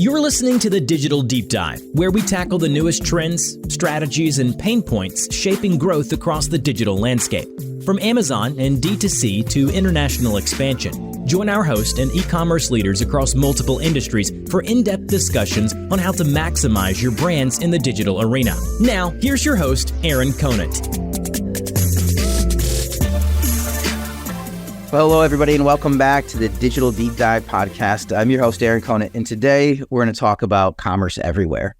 You're listening to the Digital Deep Dive, where we tackle the newest trends, strategies, and pain points shaping growth across the digital landscape. From Amazon and D2C to international expansion, join our host and e-commerce leaders across multiple industries for in-depth discussions on how to maximize your brands in the digital arena. Now, here's your host, Aaron Conant. Well, hello, everybody, and welcome back to the Digital Deep Dive podcast. I'm your host, Aaron Conant, and today we're going to talk about commerce everywhere.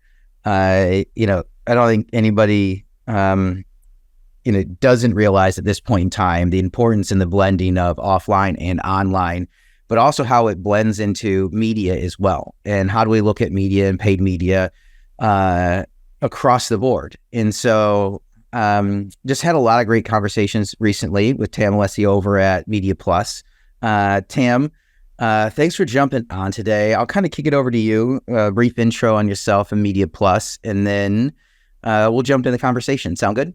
I don't think anybody, doesn't realize at this point in time the importance in the blending of offline and online, but also how it blends into media as well. And how do we look at media and paid media across the board? And so just had a lot of great conversations recently with Tamara Alesi over at Mediaplus. Tam, thanks for jumping on today. I'll kind of kick it over to you, a brief intro on yourself and Mediaplus, and then we'll jump into the conversation. Sound good?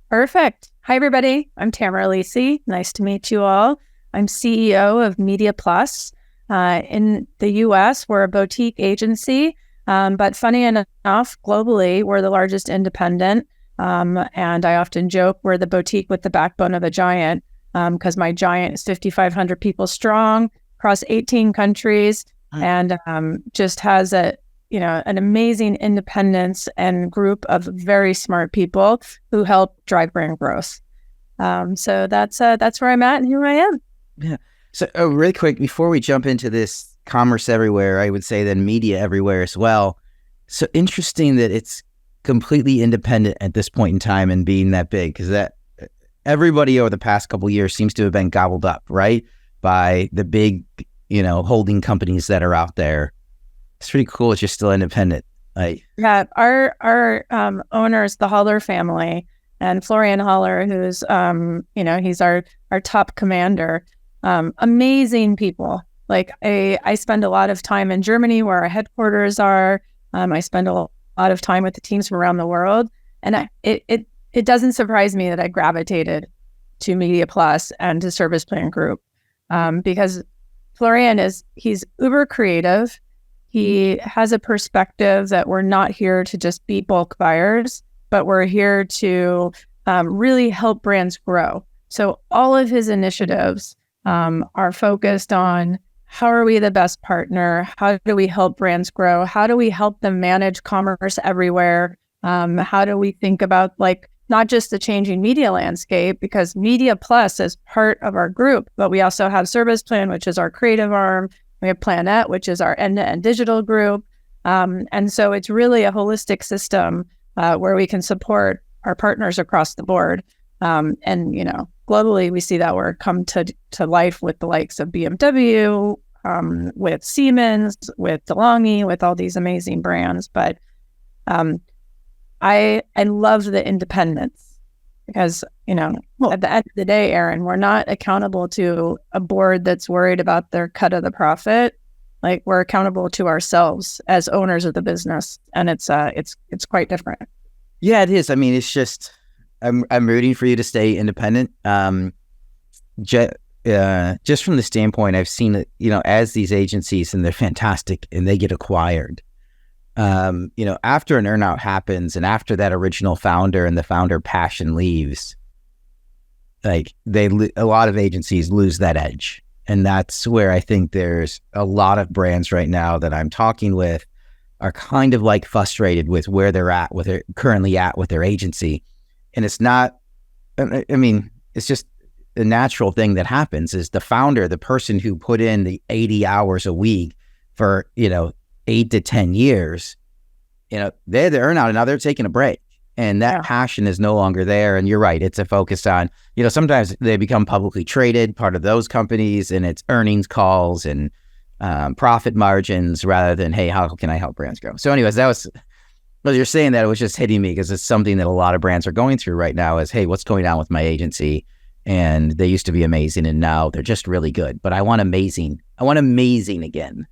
Perfect. Hi, everybody. I'm Tamara Alesi. Nice to meet you all. I'm CEO of Mediaplus. In the U.S., we're a boutique agency, but funny enough, globally, we're the largest independent. And I often joke we're the boutique with the backbone of a giant, because my giant is 5,500 people strong across 18 countries, and just has an amazing independence and group of very smart people who help drive brand growth. So that's where I'm at and here I am. Yeah. So really quick, before we jump into this commerce everywhere, I would say then media everywhere as well. So interesting that it's completely independent at this point in time and being that big, because that everybody over the past couple of years seems to have been gobbled up, right, by the big, holding companies that are out there. It's pretty cool. It's just still independent. Yeah, our owners, the Haller family, and Florian Haller, who's he's our top commander. Amazing people. Like I spend a lot of time in Germany where our headquarters are. I spend a lot of time with the teams from around the world, and it doesn't surprise me that I gravitated to Mediaplus and to Service Plan Group, because Florian he's uber creative. He has a perspective that we're not here to just be bulk buyers, but we're here to really help brands grow. So all of his initiatives are focused on how are we the best partner? How do we help brands grow? How do we help them manage commerce everywhere? How do we think about not just the changing media landscape, because Mediaplus is part of our group, but we also have Service Plan, which is our creative arm. We have Planet, which is our end-to-end digital group. And so it's really a holistic system where we can support our partners across the board. And globally, we see that work come to life with the likes of BMW, with Siemens, with DeLonghi, with all these amazing brands. But I love the independence, because, at the end of the day, Aaron, we're not accountable to a board that's worried about their cut of the profit. We're accountable to ourselves as owners of the business, and it's quite different. Yeah, it is. I mean, it's just I'm rooting for you to stay independent. Just from the standpoint, I've seen it, as these agencies, and they're fantastic, and they get acquired. After an earnout happens, and after that original founder and the founder passion leaves, a lot of agencies lose that edge. And that's where I think there's a lot of brands right now that I'm talking with are kind of frustrated with where they're at, currently at with their agency. And it's not, it's just a natural thing that happens is the founder, the person who put in the 80 hours a week for, 8 to 10 years, they had the earnout and now they're taking a break. And that passion is no longer there. And you're right. It's a focus on, sometimes they become publicly traded, part of those companies, and it's earnings calls and profit margins rather than, hey, how can I help brands grow? So anyways, as you're saying that, it was just hitting me because it's something that a lot of brands are going through right now is, hey, what's going on with my agency? And they used to be amazing and now they're just really good, but I want amazing again.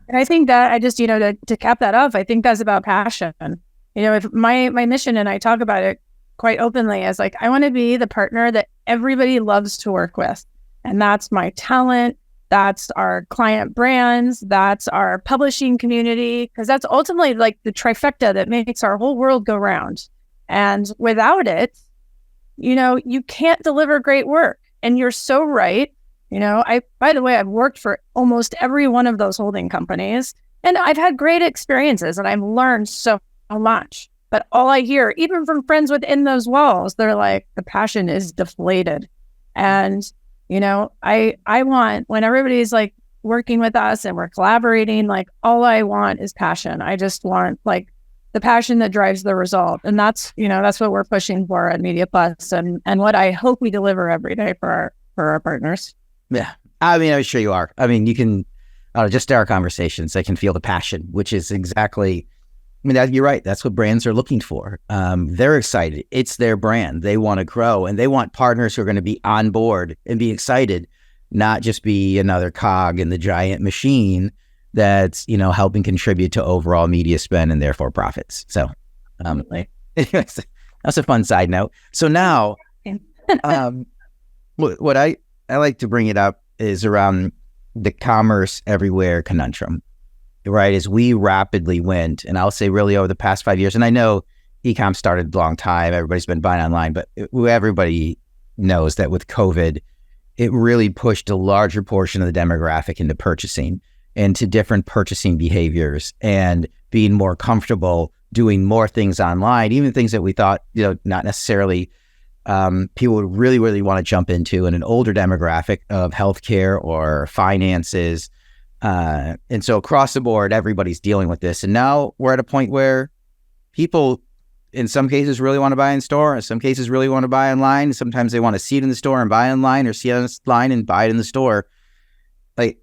And I think that I just, to cap that off, I think that's about passion. If my mission, and I talk about it quite openly, is I want to be the partner that everybody loves to work with. And that's my talent. that's our client brands, that's our publishing community, because that's ultimately like the trifecta that makes our whole world go round. And without it, you can't deliver great work. And you're so right. By the way, I've worked for almost every one of those holding companies, and I've had great experiences and I've learned so much. But all I hear, even from friends within those walls, they're like, the passion is deflated. And, I want, when everybody's like working with us and we're collaborating, like all I want is passion. I just want like the passion that drives the result. And that's what we're pushing for at Mediaplus and what I hope we deliver every day for our partners. Yeah. I mean, I'm sure you are. I mean, you can, just our conversations, I can feel the passion, which is exactly, you're right. That's what brands are looking for. They're excited. It's their brand. They want to grow and they want partners who are going to be on board and be excited, not just be another cog in the giant machine that's, helping contribute to overall media spend and therefore profits. So, anyways, that's a fun side note. So now, what I like to bring it up is around the commerce everywhere conundrum, right? As we rapidly went, and I'll say really over the past 5 years, and I know e-com started a long time, everybody's been buying online, but everybody knows that with COVID, it really pushed a larger portion of the demographic into purchasing, into different purchasing behaviors and being more comfortable doing more things online, even things that we thought, not necessarily people would really, really want to jump into in an older demographic of healthcare or finances. And so across the board, everybody's dealing with this. And now we're at a point where people, in some cases, really want to buy in store. In some cases, really want to buy online. Sometimes they want to see it in the store and buy online, or see it online and buy it in the store. Like,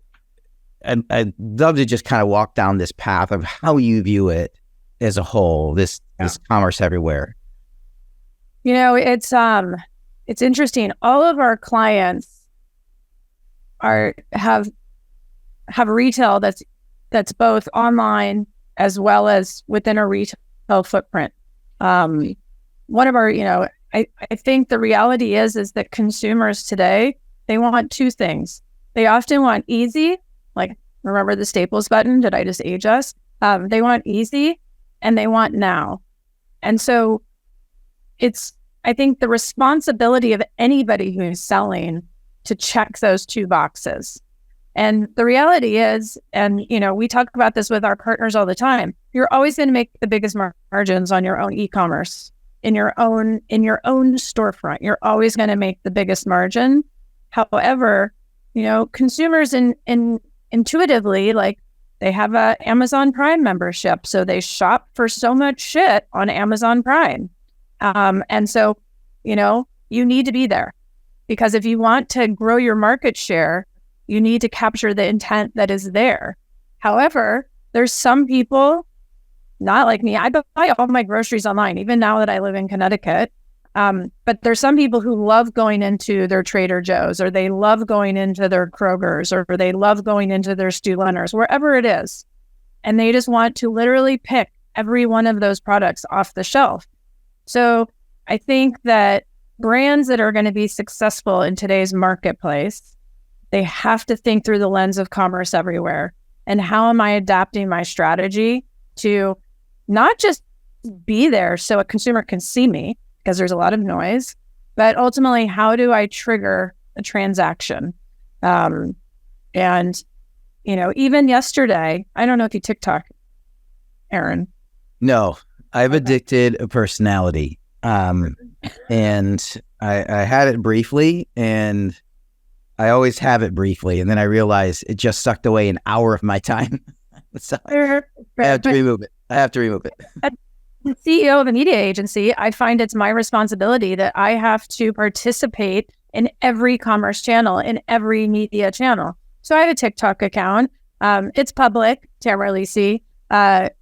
I'd love to just kind of walk down this path of how you view it as a whole, this commerce everywhere. It's interesting. All of our clients have retail that's both online as well as within a retail footprint. One of our, I think the reality is that consumers today, they want two things. They often want easy, like remember the Staples button? Did I just age us? They want easy and they want now. And so I think the responsibility of anybody who's selling to check those two boxes. And the reality is, and we talk about this with our partners all the time, you're always going to make the biggest margins on your own e-commerce, in your own storefront. You're always going to make the biggest margin. However, consumers intuitively, like, they have a Amazon Prime membership, so they shop for so much shit on Amazon Prime. And so, you need to be there, because if you want to grow your market share, you need to capture the intent that is there. However, there's some people, not like me, I buy all my groceries online, even now that I live in Connecticut. But there's some people who love going into their Trader Joe's, or they love going into their Kroger's, or they love going into their Stu Leonard's, wherever it is. And they just want to literally pick every one of those products off the shelf. So I think that brands that are going to be successful in today's marketplace, they have to think through the lens of commerce everywhere. And how am I adapting my strategy to not just be there so a consumer can see me, because there's a lot of noise, but ultimately, how do I trigger a transaction? And, even yesterday, I don't know if you TikTok, Aaron. No, I've addicted a personality. And I had it briefly, and I always have it briefly. And then I realized it just sucked away an hour of my time. So I have to remove it. As the CEO of a media agency, I find it's my responsibility that I have to participate in every commerce channel, in every media channel. So I have a TikTok account. It's public, Tamara Alesi. But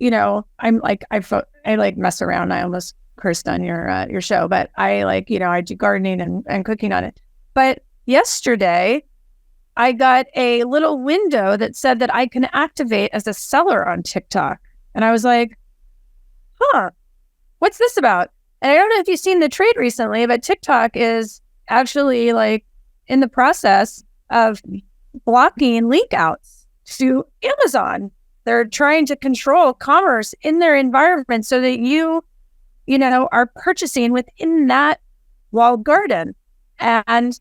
I'm like, I like mess around. I almost cursed on your show, but I do gardening and cooking on it. But yesterday, I got a little window that said that I can activate as a seller on TikTok. And I was like, what's this about? And I don't know if you've seen the trade recently, but TikTok is actually like in the process of blocking leak outs to Amazon. They're trying to control commerce in their environment so that you are purchasing within that walled garden. And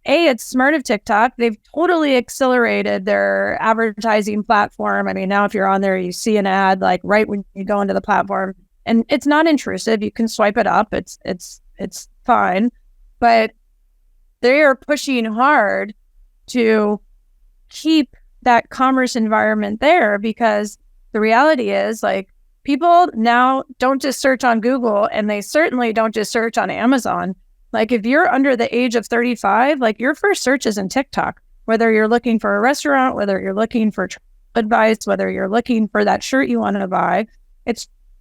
it's smart of TikTok. They've totally accelerated their advertising platform. I mean, now if you're on there, you see an ad like right when you go into the platform, and it's not intrusive. You can swipe it up. It's fine, but they are pushing hard to keep that commerce environment there, because the reality is, like, people now don't just search on Google, and they certainly don't just search on Amazon. Like, if you're under the age of 35, like, your first search is in TikTok, whether you're looking for a restaurant, whether you're looking for advice, whether you're looking for that shirt you want to buy.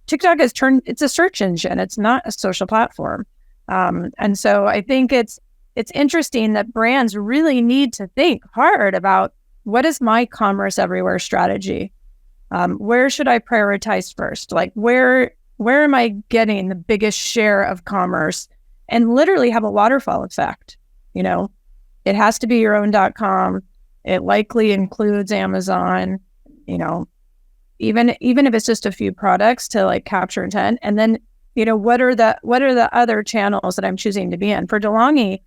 TikTok has turned, it's a search engine. It's not a social platform. And so I think it's interesting that brands really need to think hard about, what is my commerce everywhere strategy? Where should I prioritize first? Like, where am I getting the biggest share of commerce? And literally have a waterfall effect. It has to be your own .com. It likely includes Amazon, even if it's just a few products to like capture intent. And then, what are the other channels that I'm choosing to be in? For DeLonghi,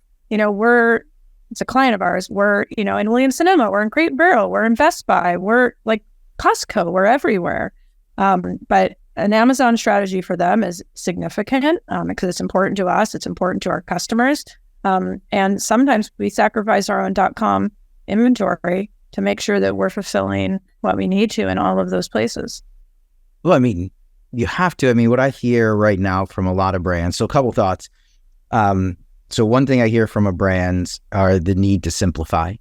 it's a client of ours. We're, in Williams Sonoma, we're in Crate Barrel, we're in Best Buy, we're like Costco, we're everywhere. But an Amazon strategy for them is significant because it's important to us. It's important to our customers. And sometimes we sacrifice our own .com inventory to make sure that we're fulfilling what we need to in all of those places. Well, I mean, you have to. I mean, what I hear right now from a lot of brands, so a couple thoughts. So one thing I hear from a brands are the need to simplify.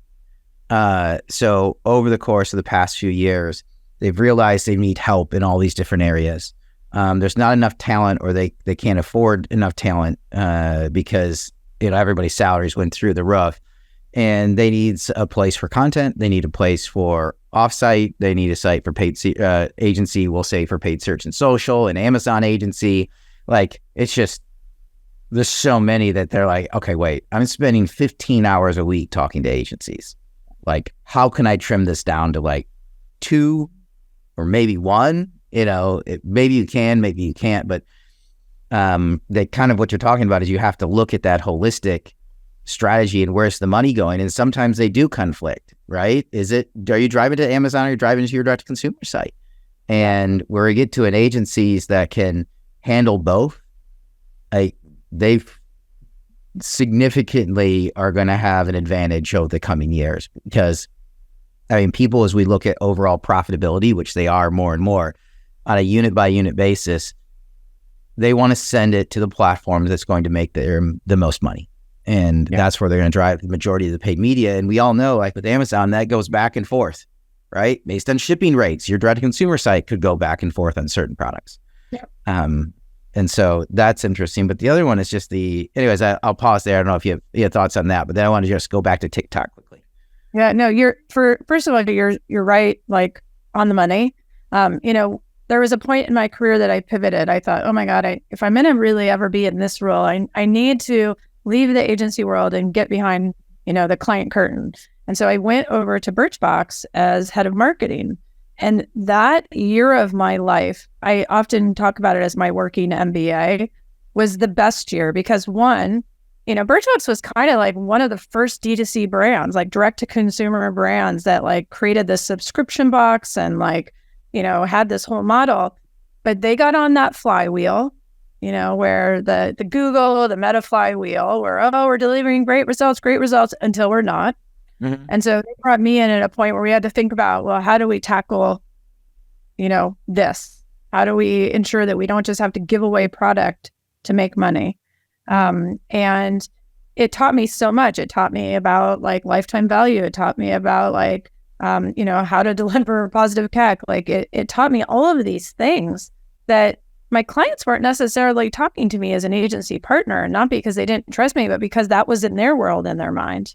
So over the course of the past few years, they've realized they need help in all these different areas. There's not enough talent, or they can't afford enough talent because everybody's salaries went through the roof, and they need a place for content. They need a place for offsite. They need a site for paid agency. We'll say for paid search and social, an Amazon agency. Like, it's just, there's so many that they're like, okay, wait, I'm spending 15 hours a week talking to agencies. Like, how can I trim this down to like 2 or maybe 1? Maybe you can, maybe you can't, but that kind of what you're talking about is you have to look at that holistic strategy and where's the money going. And sometimes they do conflict, right? Are you driving to Amazon, or are you driving to your direct to consumer site? And where you get to an agencies that can handle both, they significantly are going to have an advantage over the coming years, because people, as we look at overall profitability, which they are more and more on a unit by unit basis, they want to send it to the platform that's going to make the most money. And that's where they're going to drive the majority of the paid media. And we all know, like with Amazon, that goes back and forth, right? Based on shipping rates, your direct to consumer site could go back and forth on certain products. Yeah. And so that's interesting. But the other one is just anyways, I'll pause there. I don't know if you have thoughts on that, but then I want to just go back to TikTok quickly. Yeah, no, first of all, you're right, like on the money. There was a point in my career that I pivoted. I thought, oh my God, if I'm going to really ever be in this role, I need to leave the agency world and get behind, the client curtain. And so I went over to Birchbox as head of marketing. And that year of my life, I often talk about it as my working MBA, was the best year because, one, Birchbox was kind of like one of the first D2C brands, like direct to consumer brands that like created this subscription box and like, had this whole model. But they got on that flywheel, where the Google, the Meta flywheel, where, we're delivering great results until we're not. Mm-hmm. And so they brought me in at a point where we had to think about, well, how do we tackle, this? How do we ensure that we don't just have to give away product to make money? And it taught me so much. It taught me about like lifetime value. It taught me about like, how to deliver positive CAC. Like it taught me all of these things that my clients weren't necessarily talking to me as an agency partner, not because they didn't trust me, but because that was in their world, in their mind.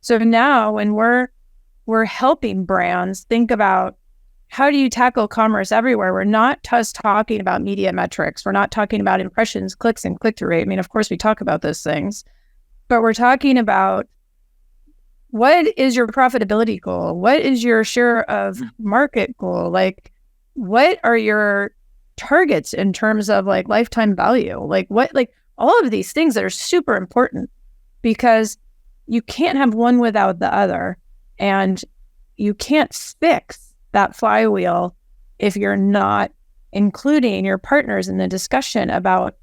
So now when we're helping brands think about how do you tackle commerce everywhere, we're not just talking about media metrics. We're not talking about impressions, clicks, and click-through rate. I mean, of course, we talk about those things, but we're talking about what is your profitability goal? What is your share of market goal? Like, what are your targets in terms of like lifetime value? Like all of these things that are super important, because you can't have one without the other. And you can't fix that flywheel if you're not including your partners in the discussion about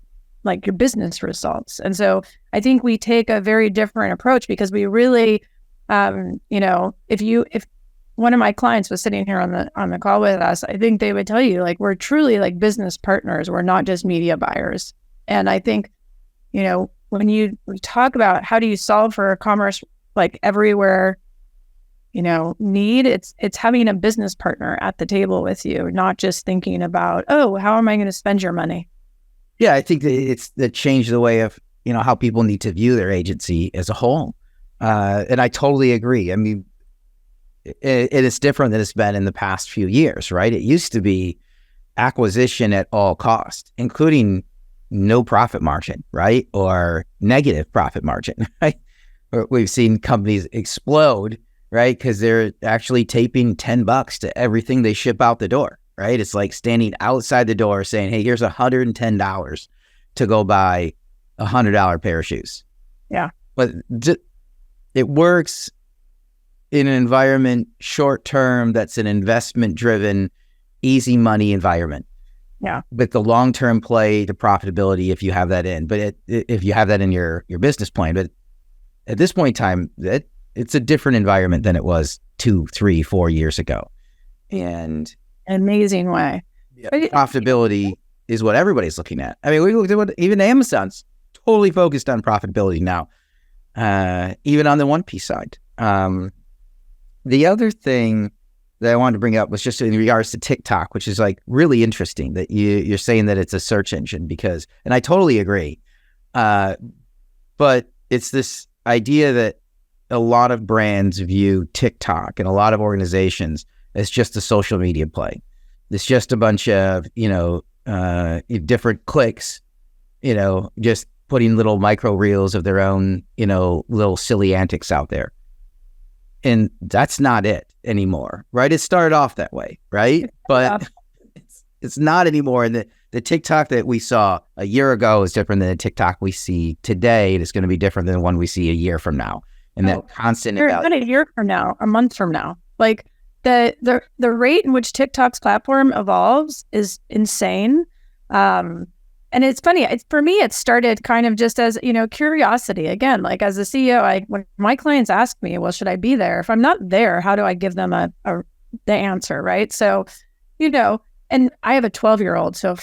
like your business results. And so I think we take a very different approach, because we really, if one of my clients was sitting here on the call with us, I think they would tell you, like, we're truly like business partners. We're not just media buyers. And I think, when we talk about how do you solve for a commerce like everywhere, need, it's having a business partner at the table with you, not just thinking about, oh, how am I going to spend your money? Yeah, I think that it's the change the way of, how people need to view their agency as a whole. And I totally agree. I mean, it is different than it's been in the past few years, right? It used to be acquisition at all costs, including no profit margin, right? Or negative profit margin, right? We've seen companies explode, right? Because they're actually taping $10 to everything they ship out the door, right? It's like standing outside the door saying, hey, here's $110 to go buy a $100 pair of shoes. Yeah. But it works in an environment short term that's an investment driven, easy money environment. Yeah. But the long term play, the profitability, if you have that in, but if you have that in your business plan, but at this point in time, it's a different environment than it was 2, 3, 4 years ago. And amazing way. Yeah, profitability is what everybody's looking at. I mean, we looked at what even Amazon's totally focused on profitability now, even on the 1P side. The other thing that I wanted to bring up was just in regards to TikTok, which is like really interesting that you're saying that it's a search engine, because, and I totally agree. But it's this idea that a lot of brands view TikTok and a lot of organizations as just a social media play. It's just a bunch of, different clicks, just putting little micro reels of their own, little silly antics out there. And that's not it anymore, right? It started off that way, right? But it's not anymore. And the TikTok that we saw a year ago is different than the TikTok we see today. And it's going to be different than the one we see a year from now. And that constant not a year from now, a month from now. Like the rate in which TikTok's platform evolves is insane. And it's funny, for me, it started kind of just as, curiosity. Again, like as a CEO, when my clients ask me, well, should I be there? If I'm not there, how do I give them the answer, right? So, and I have a 12-year-old, so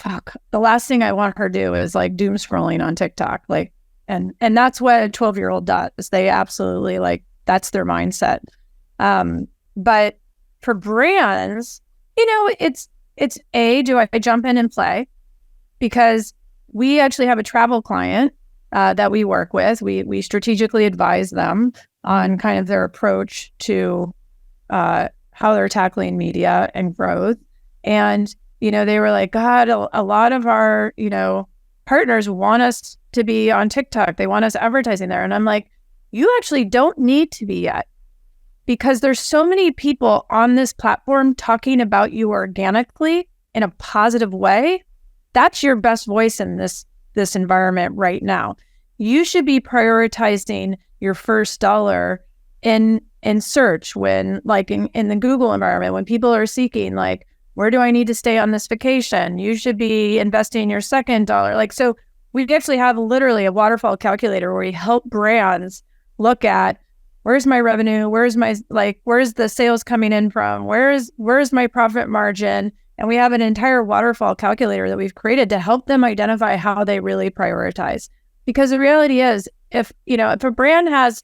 the last thing I want her to do is like doom scrolling on TikTok. Like, and that's what a 12-year-old does. They absolutely that's their mindset. But for brands, it's do I jump in and play? Because we actually have a travel client that we work with. We strategically advise them on kind of their approach to how they're tackling media and growth. And, they were like, God, a lot of our, partners want us to be on TikTok. They want us advertising there. And I'm like, you actually don't need to be yet, because there's so many people on this platform talking about you organically in a positive way. That's your best voice in this environment right now. You should be prioritizing your first dollar in search when, like in the Google environment, when people are seeking, like, where do I need to stay on this vacation? You should be investing your second dollar. So we actually have literally a waterfall calculator where we help brands look at, where's my revenue? Where's the sales coming in from? Where's my profit margin? And we have an entire waterfall calculator that we've created to help them identify how they really prioritize. Because the reality is, if a brand is,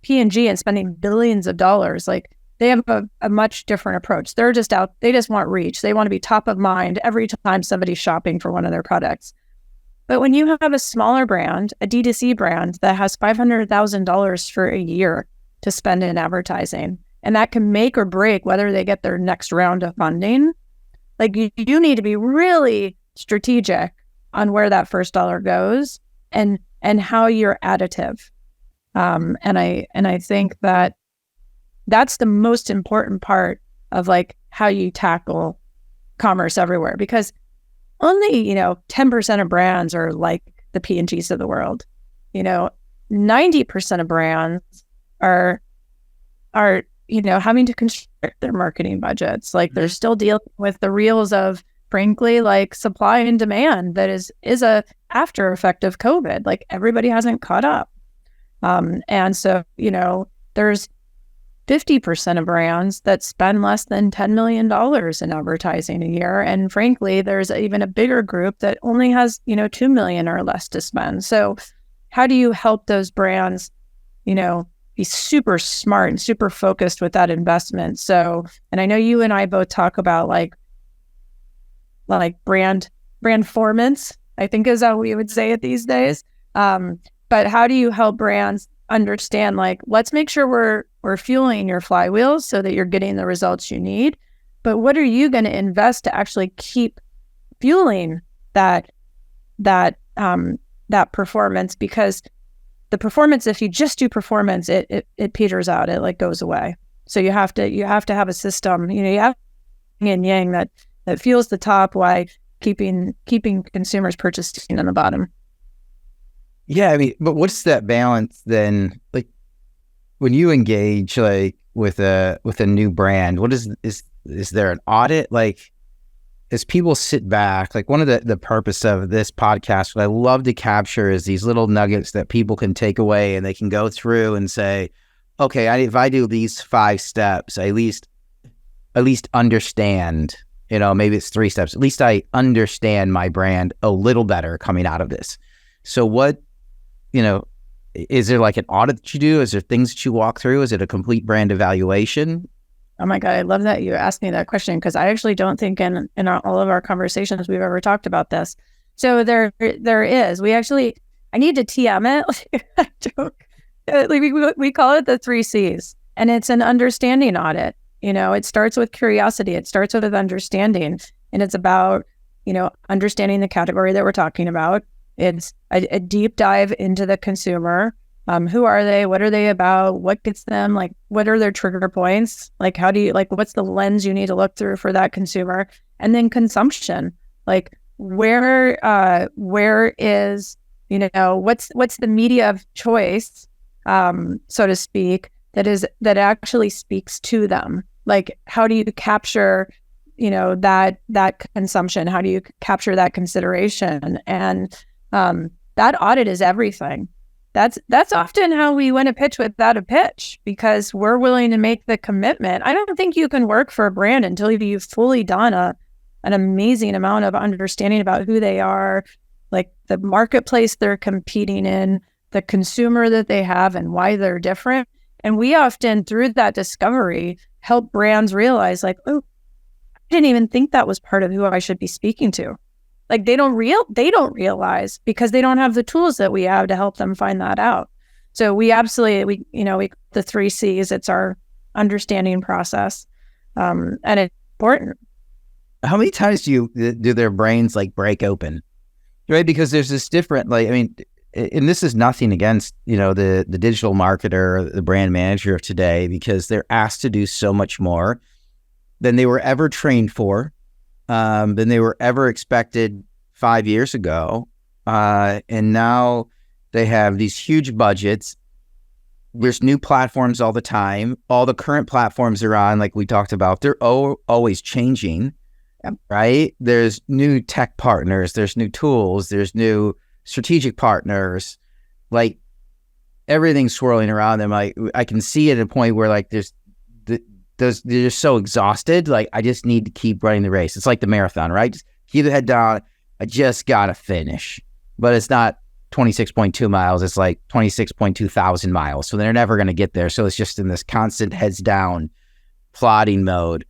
P&G and spending billions of dollars, like, they have a much different approach. They just want reach. They want to be top of mind every time somebody's shopping for one of their products. But when you have a smaller brand, a D2C brand that has $500,000 for a year to spend in advertising, and that can make or break whether they get their next round of funding, like, you need to be really strategic on where that first dollar goes and how you're additive. And I think that that's the most important part of like how you tackle commerce everywhere, because only 10% of brands are like the P&Gs of the world. 90% of brands are having to constrict their marketing budgets. Like they're still dealing with the reels of, frankly, like supply and demand that is a after effect of COVID. Like everybody hasn't caught up. And so, there's 50% of brands that spend less than $10 million in advertising a year. And frankly, there's even a bigger group that only has, $2 million or less to spend. So how do you help those brands, be super smart and super focused with that investment? So, and I know you and I both talk about like brand formance, I think is how we would say it these days. But how do you help brands understand, like, let's make sure we're fueling your flywheels so that you're getting the results you need. But what are you going to invest to actually keep fueling that performance? Because the performance, if you just do performance, it peters out, it like goes away. So you have to have a system, you have yin and yang that fuels the top while keeping consumers purchasing on the bottom. Yeah, I mean, but what's that balance then? Like when you engage like with a new brand, what is there an audit? Like as people sit back, like one of the purpose of this podcast, what I love to capture is these little nuggets that people can take away and they can go through and say, okay, if I do these 5 steps, I at least understand, maybe it's 3 steps, at least I understand my brand a little better coming out of this. So what, is there like an audit that you do? Is there things that you walk through? Is it a complete brand evaluation? Oh my God, I love that you asked me that question, because I actually don't think in all of our conversations we've ever talked about this. So there is. I need to TM it. We call it the 3 C's, and it's an understanding audit. It starts with curiosity. It starts with understanding, and it's about, understanding the category that we're talking about. It's a deep dive into the consumer. Who are they? What are they about? What gets them? Like, what are their trigger points? Like, how do you, like, what's the lens you need to look through for that consumer? And then consumption, like where is, what's the media of choice, so to speak, that actually speaks to them? Like, how do you capture, that consumption? How do you capture that consideration? And that audit is everything. That's often how we win a pitch without a pitch, because we're willing to make the commitment. I don't think you can work for a brand until you've fully done an amazing amount of understanding about who they are, like the marketplace they're competing in, the consumer that they have, and why they're different. And we often, through that discovery, help brands realize, like, oh, I didn't even think that was part of who I should be speaking to. Like they don't realize, because they don't have the tools that we have to help them find that out. So we absolutely, the 3 C's, it's our understanding process. And it's important. How many times do their brains like break open? Right? Because there's this different, like, I mean, and this is nothing against, the digital marketer, or the brand manager of today, because they're asked to do so much more than they were ever trained for. Than they were ever expected 5 years ago. And now they have these huge budgets. There's new platforms all the time. All the current platforms they're on, like we talked about, they're always changing, right? There's new tech partners, there's new tools, there's new strategic partners, like everything's swirling around them. I can see at a point where like they're just so exhausted. Like, I just need to keep running the race. It's like the marathon, right? Just keep the head down. I just got to finish. But it's not 26.2 miles. It's like 26.2 thousand miles. So they're never going to get there. So it's just in this constant heads down plodding mode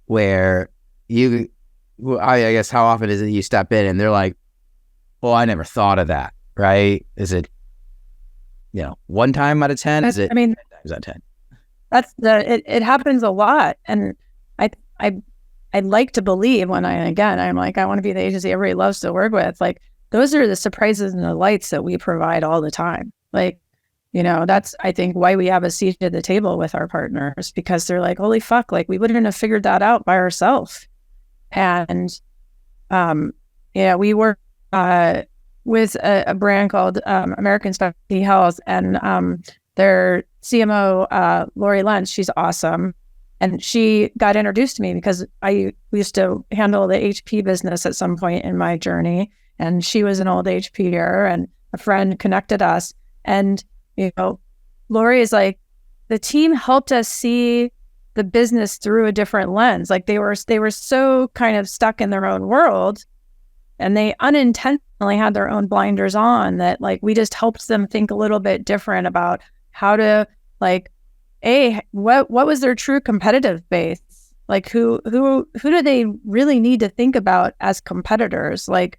where I guess how often is it you step in and they're like, well, I never thought of that, right? Is it, 1 time out of 10? Is it 10 times out of 10? It happens a lot. And I'd like to believe I'm like, I want to be the agency everybody loves to work with. Like, those are the surprises and the delights that we provide all the time. Like, That's, I think, why we have a seat at the table with our partners, because they're like, holy fuck, like we wouldn't have figured that out by ourselves. And, we work with a brand called American Specialty Health, and their CMO, Lori Lentz, she's awesome. And she got introduced to me because I used to handle the HP business at some point in my journey. And she was an old HPer, and a friend connected us. And, Lori is like, the team helped us see the business through a different lens. Like they were so kind of stuck in their own world, and they unintentionally had their own blinders on, that like we just helped them think a little bit different about how to like, what was their true competitive base? Like who do they really need to think about as competitors? Like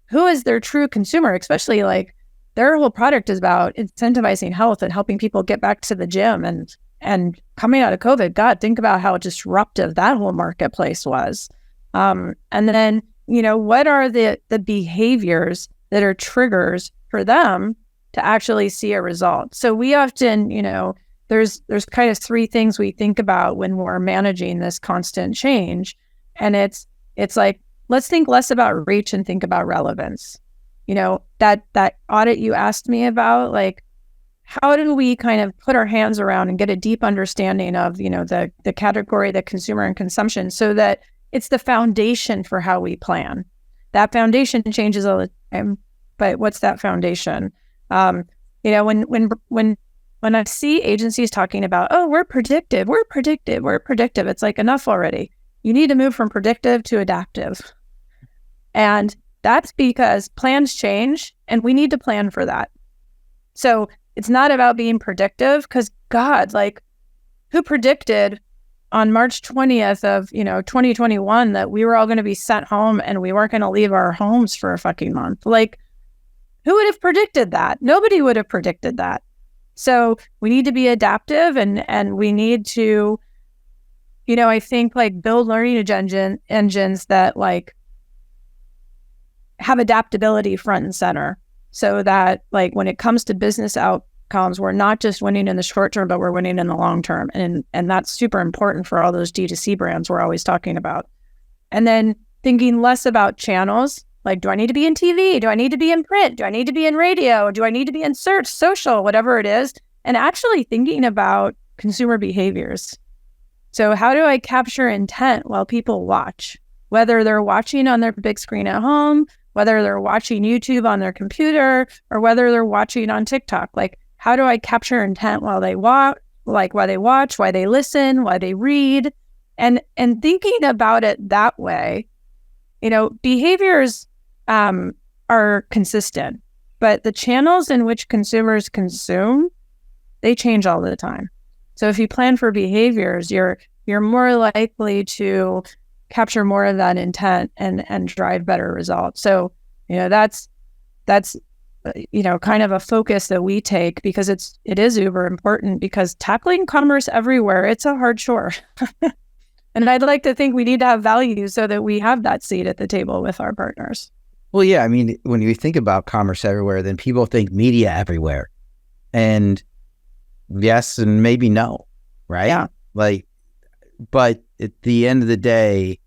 who is their true consumer? Especially like their whole product is about incentivizing health and helping people get back to the gym. And coming out of COVID, God, think about how disruptive that whole marketplace was. And then, what are the behaviors that are triggers for them to actually see a result? So we often, there's kind of three things we think about when we're managing this constant change. And it's like, let's think less about reach and think about relevance. That audit you asked me about, like, how do we kind of put our hands around and get a deep understanding of, the category, the consumer and consumption, so that it's the foundation for how we plan. That foundation changes all the time, but what's that foundation? When I see agencies talking about, oh, we're predictive, it's like, enough already. You need to move from predictive to adaptive. And that's because plans change, and we need to plan for that. So it's not about being predictive, because God, like, who predicted on March 20th of, 2021 that we were all going to be sent home and we weren't going to leave our homes for a fucking month? Like, who would have predicted that? Nobody would have predicted that. So we need to be adaptive, and we need to, I think, like, build learning engines that like have adaptability front and center, so that like when it comes to business outcomes, we're not just winning in the short term, but we're winning in the long term. And that's super important for all those D2C brands we're always talking about. And then thinking less about channels, like, do I need to be in TV? Do I need to be in print? Do I need to be in radio? Do I need to be in search, social, whatever it is? And actually thinking about consumer behaviors. So how do I capture intent while people watch? Whether they're watching on their big screen at home, whether they're watching YouTube on their computer, or whether they're watching on TikTok. Like, how do I capture intent while they watch, why they listen, why they read? And thinking about it that way, behaviors are consistent, but the channels in which consumers consume, they change all the time. So if you plan for behaviors, you're more likely to capture more of that intent and drive better results. So, that's kind of a focus that we take, because it is uber important, because tackling commerce everywhere, it's a hard chore. And I'd like to think we need to have value so that we have that seat at the table with our partners. Well, yeah, I mean, when you think about commerce everywhere, then people think media everywhere. And yes, and maybe no, right? Yeah. But at the end of the day,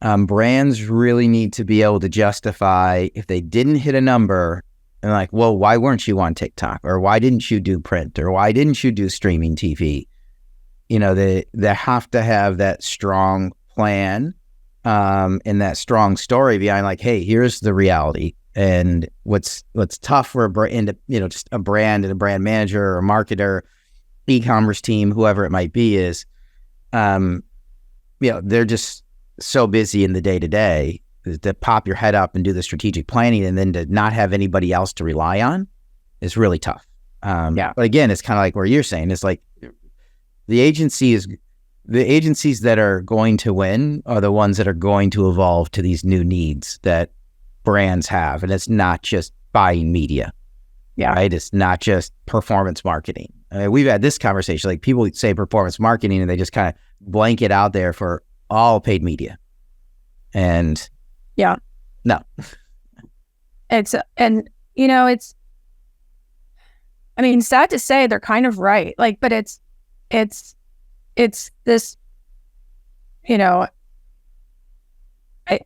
brands really need to be able to justify if they didn't hit a number, and like, well, why weren't you on TikTok? Or why didn't you do print? Or why didn't you do streaming TV? They have to have that strong plan and that strong story behind, like, hey, here's the reality. And what's tough for a brand, just a brand and a brand manager or a marketer, e-commerce team, whoever it might be, is, they're just so busy in the day-to-day to pop your head up and do the strategic planning, and then to not have anybody else to rely on is really tough. But again, it's kind of like where you're saying, it's like the agencies that are going to win are the ones that are going to evolve to these new needs that brands have. And it's not just buying media. Yeah. Right. It's not just performance marketing. I mean, we've had this conversation, like people say performance marketing and they just kind of blanket out there for all paid media. And no. It's I mean, sad to say, they're kind of right. Like, but it's this, you know,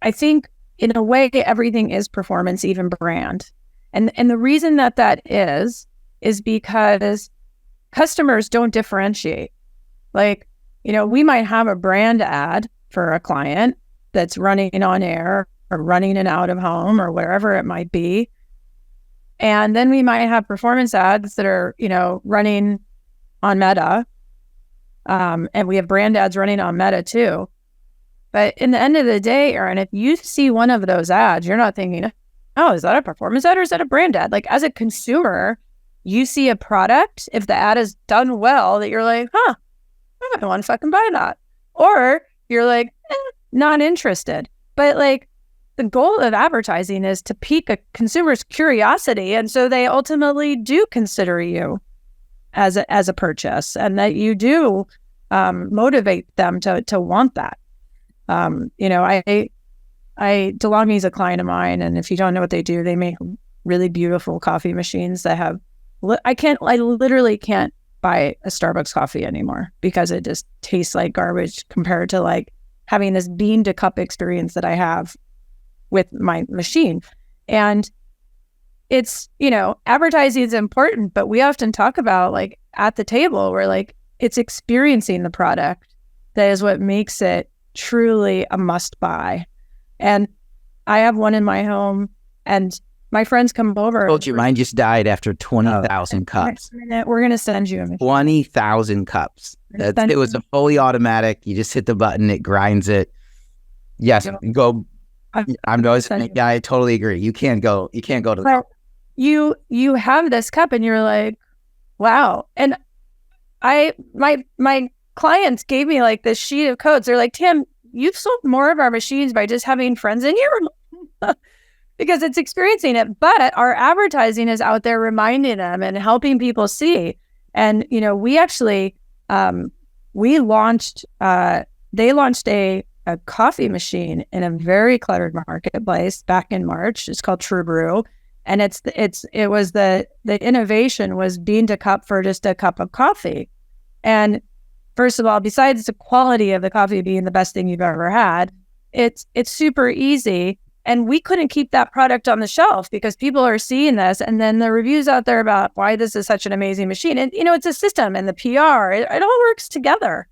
I think in a way everything is performance, even brand. And the reason that is because customers don't differentiate. Like, you know, we might have a brand ad for a client that's running on air or running in out of home or wherever it might be. And then we might have performance ads that are, you know, running on Meta. And we have brand ads running on Meta too. But in the end of the day, Erin, if you see one of those ads, you're not thinking, oh, is that a performance ad or is that a brand ad? Like, as a consumer, you see a product, if the ad is done well, that you're like, I want to fucking buy that. Or you're like, not interested. But like, the goal of advertising is to pique a consumer's curiosity. And so they ultimately do consider you as a purchase, and that you do motivate them to want that. You know, DeLonghi is a client of mine, and if you don't know what they do, they make really beautiful coffee machines that have, I literally can't buy a Starbucks coffee anymore because it just tastes like garbage compared to like having this bean to cup experience that I have with my machine. And it's, you know, advertising is important, but we often talk about, like, at the table, where like it's experiencing the product that is what makes it truly a must buy. And I have one in my home, and my friends come over. I told you mine just died after 20,000 cups. We're going to send you a machine. 20,000 cups. It was a fully automatic. You just hit the button, it grinds it. Yes, go. I'm always saying, yeah, I totally agree. You can't go to the you have this cup and you're like, wow. And my clients gave me like this sheet of codes. They're like, Tam, you've sold more of our machines by just having friends in here because it's experiencing it. But our advertising is out there reminding them and helping people see. And, you know, we actually, they launched a coffee machine in a very cluttered marketplace back in March. It's called True Brew. And the innovation was bean to cup for just a cup of coffee. And first of all, besides the quality of the coffee being the best thing you've ever had, it's super easy. And we couldn't keep that product on the shelf because people are seeing this. And then the reviews out there about why this is such an amazing machine. And, you know, it's a system, and the PR, it all works together.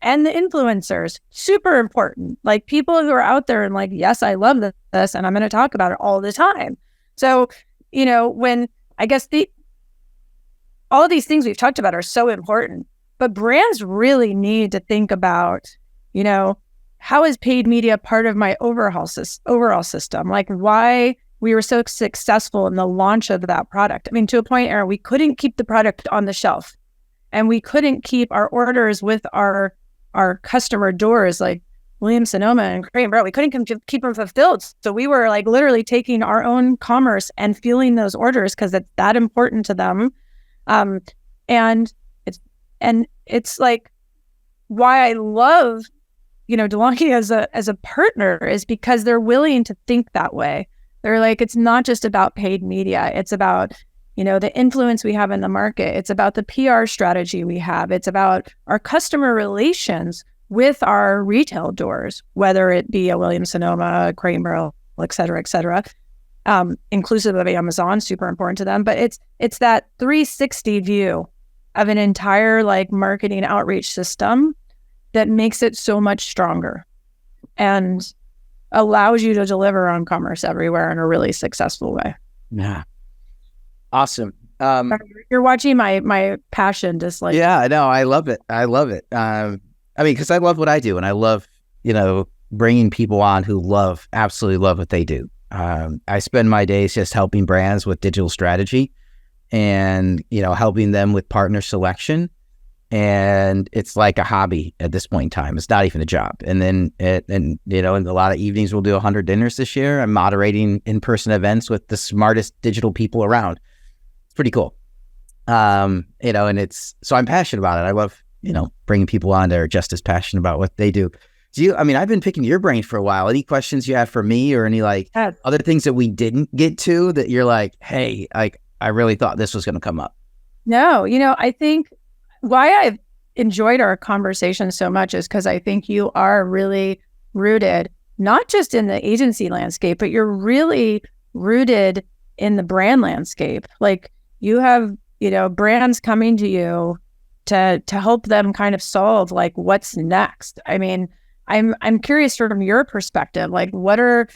And the influencers, super important. Like, people who are out there and like, yes, I love this, and I'm going to talk about it all the time. So, you know, when I guess all of these things we've talked about are so important, but brands really need to think about, you know, how is paid media part of my overall system? Like, why we were so successful in the launch of that product. I mean, to a point where we couldn't keep the product on the shelf, and we couldn't keep our orders with our customer doors, like Williams-Sonoma and Crate & Barrel. We couldn't keep them fulfilled. So we were like literally taking our own commerce and filling those orders because it's that important to them. And it's like why I love, you know, DeLonghi as a partner is because they're willing to think that way. They're like, it's not just about paid media. It's about, you know, the influence we have in the market. It's about the PR strategy we have. It's about our customer relations with our retail doors, whether it be a Williams-Sonoma, a Crate & Barrel, et cetera, inclusive of Amazon, super important to them. But it's that 360 view of an entire like marketing outreach system that makes it so much stronger and allows you to deliver on commerce everywhere in a really successful way. Yeah. Awesome. You're watching my passion just like. Yeah, no, I love it. I mean, because I love what I do, and I love, you know, bringing people on who absolutely love what they do. I spend my days just helping brands with digital strategy and, you know, helping them with partner selection. And it's like a hobby at this point in time. It's not even a job. And then, you know, in a lot of evenings, we'll do 100 dinners this year. I'm moderating in-person events with the smartest digital people around. It's pretty cool. You know, and so I'm passionate about it. I love, you know, bringing people on that are just as passionate about what they do. I've been picking your brain for a while. Any questions you have for me, or any like other things that we didn't get to that you're like, hey, like, I really thought this was going to come up? No, I think why I've enjoyed our conversation so much is because I think you are really rooted, not just in the agency landscape, but you're really rooted in the brand landscape. Like you have, brands coming to you to help them kind of solve like what's next. I mean, I'm curious from your perspective, like what are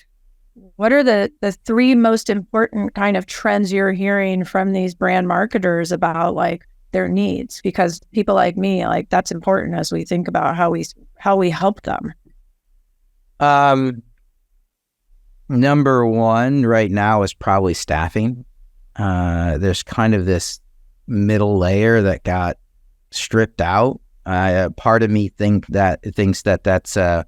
the three most important kind of trends you're hearing from these brand marketers about like their needs? Because people like me, like that's important as we think about how we help them. Number one right now is probably staffing. There's kind of this middle layer that got stripped out. Part of me thinks that that's a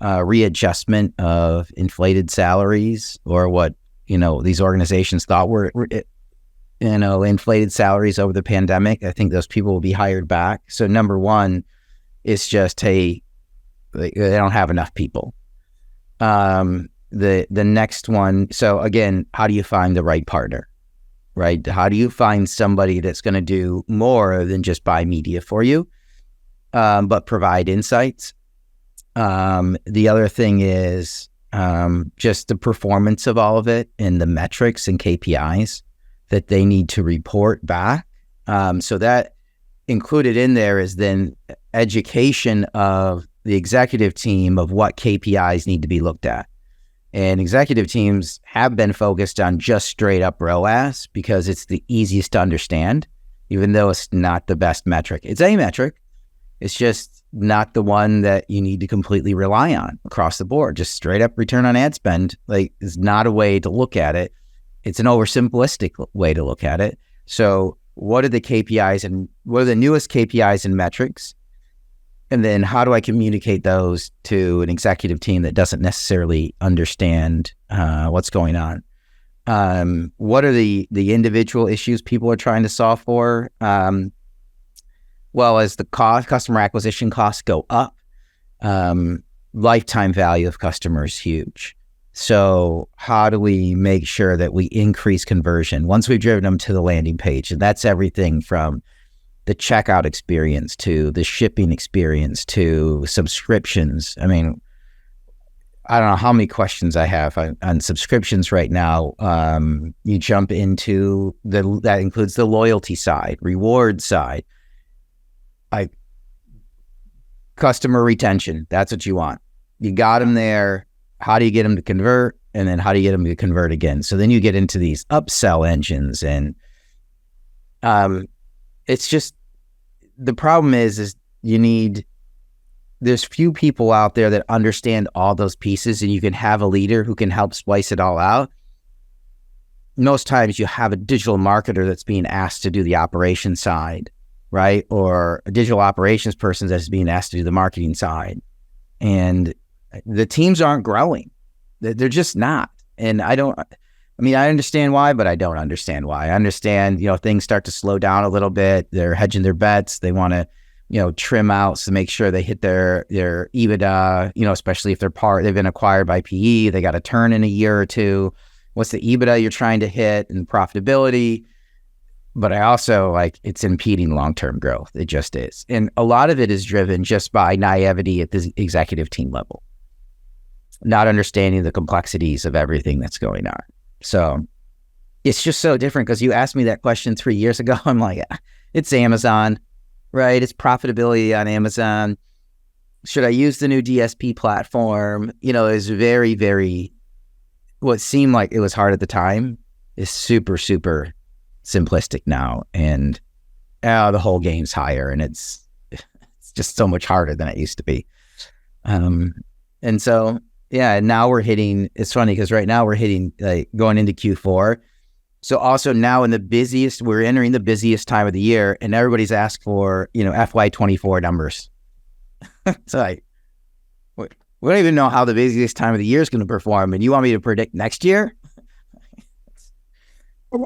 readjustment of inflated salaries, or what these organizations thought were inflated salaries over the pandemic. I think those people will be hired back. So number one is just, hey, they don't have enough people. The next one, so again, how do you find the right partner, right? How do you find somebody that's going to do more than just buy media for you, but provide insights? The other thing is just the performance of all of it and the metrics and KPIs that they need to report back. So that included in there is then education of the executive team of what KPIs need to be looked at. And executive teams have been focused on just straight up ROAS because it's the easiest to understand, even though it's not the best metric. It's a metric. It's just not the one that you need to completely rely on across the board. Just straight up return on ad spend, like, is not a way to look at it. It's an oversimplistic way to look at it. So what are the KPIs and what are the newest KPIs and metrics? And then how do I communicate those to an executive team that doesn't necessarily understand what's going on? What are the individual issues people are trying to solve for? Well, as the customer acquisition costs go up, lifetime value of customers is huge. So how do we make sure that we increase conversion once we've driven them to the landing page? And that's everything from the checkout experience to the shipping experience to subscriptions. I mean, I don't know how many questions I have on subscriptions right now. You jump into that includes the loyalty side, reward side, like customer retention. That's what you want. You got them there. How do you get them to convert? And then how do you get them to convert again? So then you get into these upsell engines, and it's just, the problem is there's few people out there that understand all those pieces, and you can have a leader who can help splice it all out. Most times you have a digital marketer that's being asked to do the operations side, right? Or a digital operations person that's being asked to do the marketing side. And the teams aren't growing. They're just not. And I understand why, but I don't understand why. I understand, things start to slow down a little bit. They're hedging their bets. They want to, trim out to make sure they hit their EBITDA, especially if they've been acquired by PE. They got to turn in a year or two. What's the EBITDA you're trying to hit and profitability? But I also it's impeding long-term growth. It just is. And a lot of it is driven just by naivety at the executive team level, not understanding the complexities of everything that's going on. So it's just so different, because you asked me that question 3 years ago. I'm like, it's Amazon, right? It's profitability on Amazon. Should I use the new DSP platform? It was very, very, what seemed like it was hard at the time is super, super simplistic now. And the whole game's higher, and it's just so much harder than it used to be. And so, yeah, now it's funny because right now we're hitting going into Q4. So also now we're entering the busiest time of the year, and everybody's asked for, FY24 numbers. So we don't even know how the busiest time of the year is going to perform, and you want me to predict next year?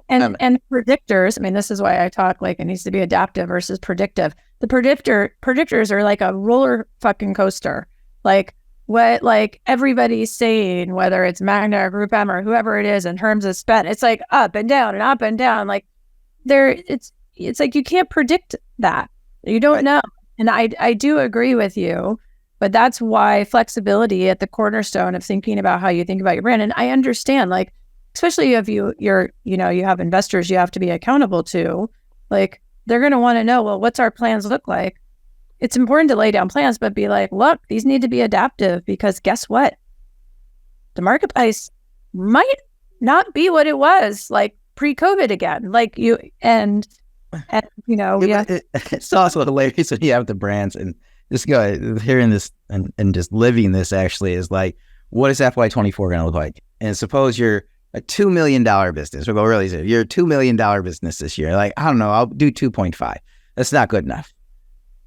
And predictors, this is why I talk it needs to be adaptive versus predictive. The predictors are like a roller fucking coaster. What everybody's saying, whether it's Magna or Group M or whoever it is in terms of spend, it's up and down and up and down. it's like you can't predict that. You don't know. And I do agree with you, but that's why flexibility at the cornerstone of thinking about how you think about your brand. And I understand, like, especially if you have investors you have to be accountable to, like, they're going to want to know, well, what's our plans look like? It's important to lay down plans, but be like, look, these need to be adaptive, because guess what? The marketplace might not be what it was like pre-COVID again. Like it's also hilarious when you have the brands and just hearing this and just living this actually is like, what is FY24 going to look like? And suppose you're a $2 million business. We'll go really easy. You're a $2 million business this year. Like, I don't know, I'll do 2.5. That's not good enough.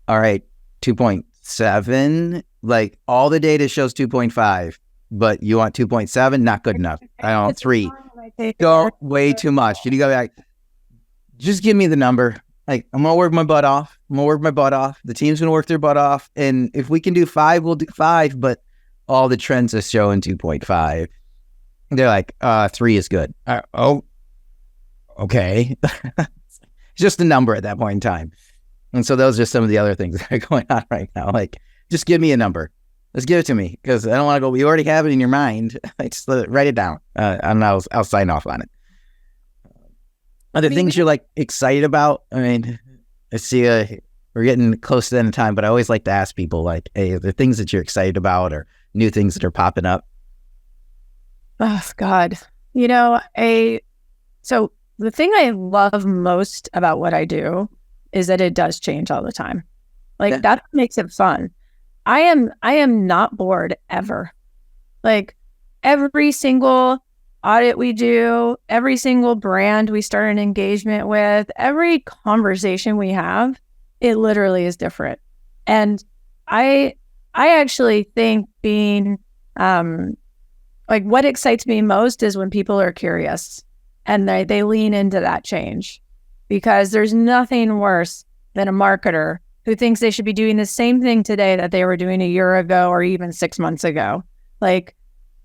All right, 2.7. Like, all the data shows 2.5, but you want 2.7? Not good enough. I don't know, 3. Go way too much. You go back. Just give me the number. Like, I'm going to work my butt off. The team's going to work their butt off. And if we can do 5, we'll do 5. But all the trends are showing 2.5. They're like, 3 is good. Okay. It's just a number at that point in time. And so those are some of the other things that are going on right now. Like, just give me a number. Just give it to me, because I don't want to go, you already have it in your mind. Just write it down. And I'll sign off on it. Are there things you're like excited about? I mean, I see we're getting close to the end of time, but I always like to ask people, like, hey, are there things that you're excited about or new things that are popping up? Oh, God. So the thing I love most about what I do is that it does change all the time. Like, that makes it fun. I am not bored ever. Like, every single audit we do, every single brand we start an engagement with, every conversation we have, it literally is different. And I actually think being like, what excites me most is when people are curious and they lean into that change, because there's nothing worse than a marketer who thinks they should be doing the same thing today that they were doing a year ago or even 6 months ago. Like,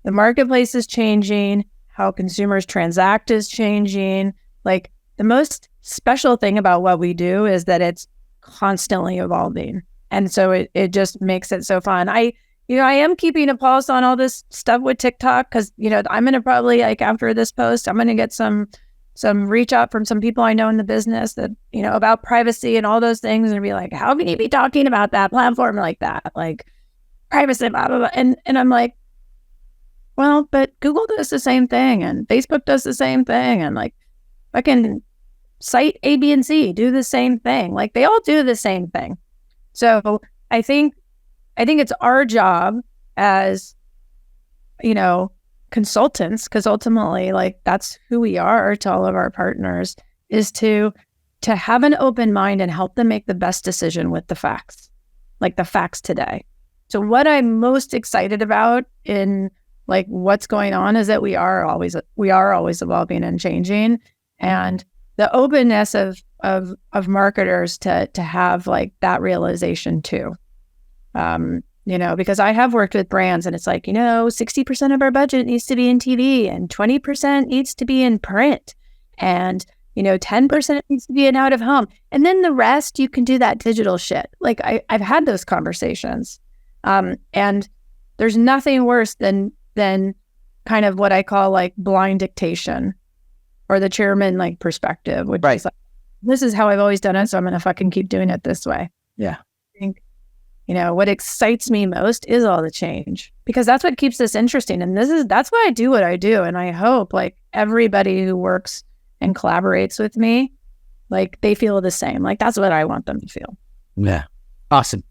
the marketplace is changing, how consumers transact is changing. Like, the most special thing about what we do is that it's constantly evolving. And so it just makes it so fun. I am keeping a pulse on all this stuff with TikTok, because, I'm going to probably, like, after this post, I'm going to get some reach out from some people I know in the business that, about privacy and all those things, and be like, how can you be talking about that platform like that? Like, privacy, blah, blah, blah. And I'm like, well, but Google does the same thing, and Facebook does the same thing, and, like, fucking site A, B, and C do the same thing. Like, they all do the same thing. So I think it's our job as, consultants, because ultimately, like, that's who we are to all of our partners, is to have an open mind and help them make the best decision with the facts, like the facts today. So what I'm most excited about in, like, what's going on is that we are always evolving and changing, and the openness of marketers to have, like, that realization too. Because I have worked with brands, and it's like, 60% of our budget needs to be in TV, and 20% needs to be in print, and 10% needs to be in out of home, and then the rest you can do that digital shit. Like, I've had those conversations, and there's nothing worse than kind of what I call, like, blind dictation, or the chairman, like, perspective, which is like, this is how I've always done it, so I'm going to fucking keep doing it this way. Yeah. I think, what excites me most is all the change, because that's what keeps this interesting. And that's why I do what I do. And I hope, like, everybody who works and collaborates with me, like, they feel the same. Like, that's what I want them to feel. Yeah. Awesome.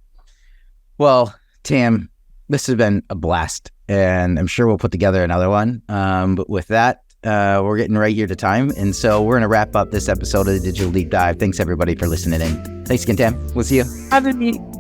Well, Tam, this has been a blast, and I'm sure we'll put together another one. But with that, we're getting right here to time. And so we're going to wrap up this episode of the Digital Deep Dive. Thanks, everybody, for listening in. Thanks again, Tam. We'll see you. Have a meeting.